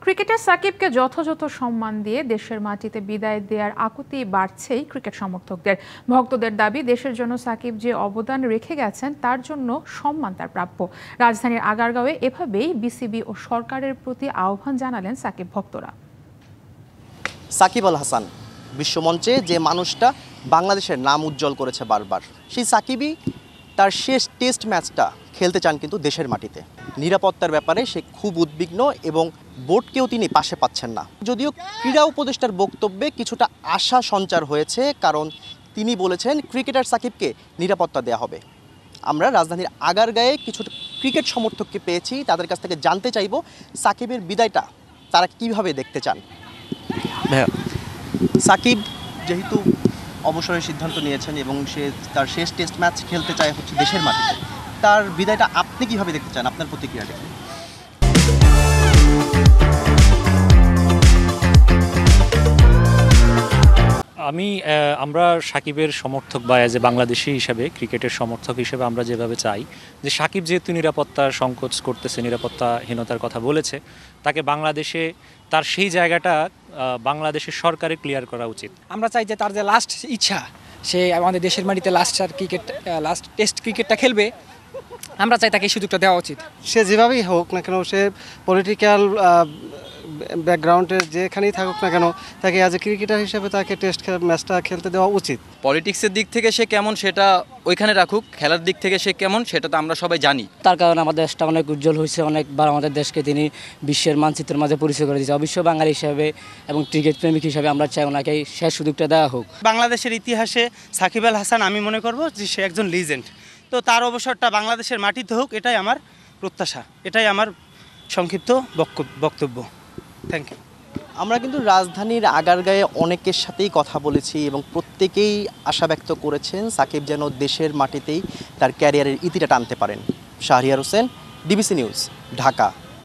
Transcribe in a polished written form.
Cricketer সাকিবকে যথাযথ সম্মান দিয়ে দেশের মাটিতে বিদায় দেওয়ার আকুতি বাড়ছেই ক্রিকেট সমর্থকদের। ভক্তদের দাবি, দেশের জন্য সাকিব যে অবদান রেখে গেছেন তার জন্য সম্মান তার প্রাপ্য। রাজধানীর আগারগাঁওয়ে এভাবেই বিসিবি ও সরকারের প্রতি আহ্বান জানালেন সাকিব ভক্তরা। সাকিব আল হাসান বিশ্বমঞ্চে যে মানুষটা বাংলাদেশের নাম উজ্জ্বল করেছে বারবার, সেই সাকিবই তার শেষ টেস্ট ম্যাচটা খেলতে চান কিন্তু দেশের মাটিতে। নিরাপত্তার ব্যাপারে সে খুব উদ্বিগ্ন এবং বোর্ডকেও তিনি পাশে পাচ্ছেন না। যদিও ক্রীড়া উপদেষ্টার বক্তব্যে কিছুটা আশা সঞ্চার হয়েছে, কারণ তিনি বলেছেন ক্রিকেটার সাকিবকে নিরাপত্তা দেওয়া হবে। আমরা রাজধানীর আগারগাঁয়ে কিছু ক্রিকেট সমর্থককে পেয়েছি, তাদের কাছ থেকে জানতে চাইব সাকিবের বিদায়টা তারা কিভাবে দেখতে চান। ভাইয়া, সাকিব যেহেতু অবসরের সিদ্ধান্ত নিয়েছেন এবং সে তার শেষ টেস্ট ম্যাচ খেলতে চায় হচ্ছে দেশের মাটিতে, তার বিদায়টা আপনি কিভাবে দেখতে চান? আপনার প্রতিক্রিয়াটা কি? আমরা সাকিবের সমর্থক বা অ্যাজ এ বাংলাদেশি হিসাবে, ক্রিকেটের সমর্থক হিসেবে আমরা যেভাবে চাই যে সাকিব যেহেতু নিরাপত্তার সংকোচ করতেছে, নিরাপত্তাহীনতার কথা বলেছে, তাকে বাংলাদেশে তার সেই জায়গাটা বাংলাদেশের সরকারের ক্লিয়ার করা উচিত। আমরা চাই যে তার যে লাস্ট ইচ্ছা, সে আমাদের দেশের মাটিতে লাস্ট টেস্ট ক্রিকেটটা খেলবে, আমরা চাই তাকে এই সুযোগটা দেওয়া উচিত। সে যেভাবেই হোক না কেন, সে পলিটিক্যাল ব্যাকগ্রাউন্ডের যেখানেই থাকুক না কেন, তাকে অ্যাজ এ ক্রিকেটার হিসেবে তাকে টেস্ট ম্যাচটা খেলতে দেওয়া উচিত। পলিটিক্সের দিক থেকে সে কেমন সেটা ওইখানে রাখুক, খেলার দিক থেকে সে কেমন সেটা তো আমরা সবাই জানি। তার কারণে আমাদের দেশটা অনেক উজ্জ্বল হয়েছে, অনেকবার আমাদের দেশকে তিনি বিশ্বের মানচিত্রের মাঝে পরিচয় করে দিয়েছে। অবশ্য বাঙালি হিসাবে এবং ক্রিকেট প্রেমিক হিসাবে আমরা চাই ওনাকে শেষ সুযোগটা দেওয়া হোক। বাংলাদেশের ইতিহাসে সাকিব আল হাসান, আমি মনে করব যে সে একজন লিজেন্ড, তো তার অবসরটা বাংলাদেশের মাটিতে হোক, এটাই আমার প্রত্যাশা, এটাই আমার সংক্ষিপ্ত বক্তব্য। Thank you. আমরা কিন্তু রাজধানীর আগারগাঁয়ে অনেকের সাথেই কথা বলেছি এবং প্রত্যেকেই আশা ব্যক্ত করেছেন সাকিব যেন দেশের মাটিতেই তার ক্যারিয়ারের ইতিটা টানতে পারেন। Shahriar Hossain, DBC news, Dhaka.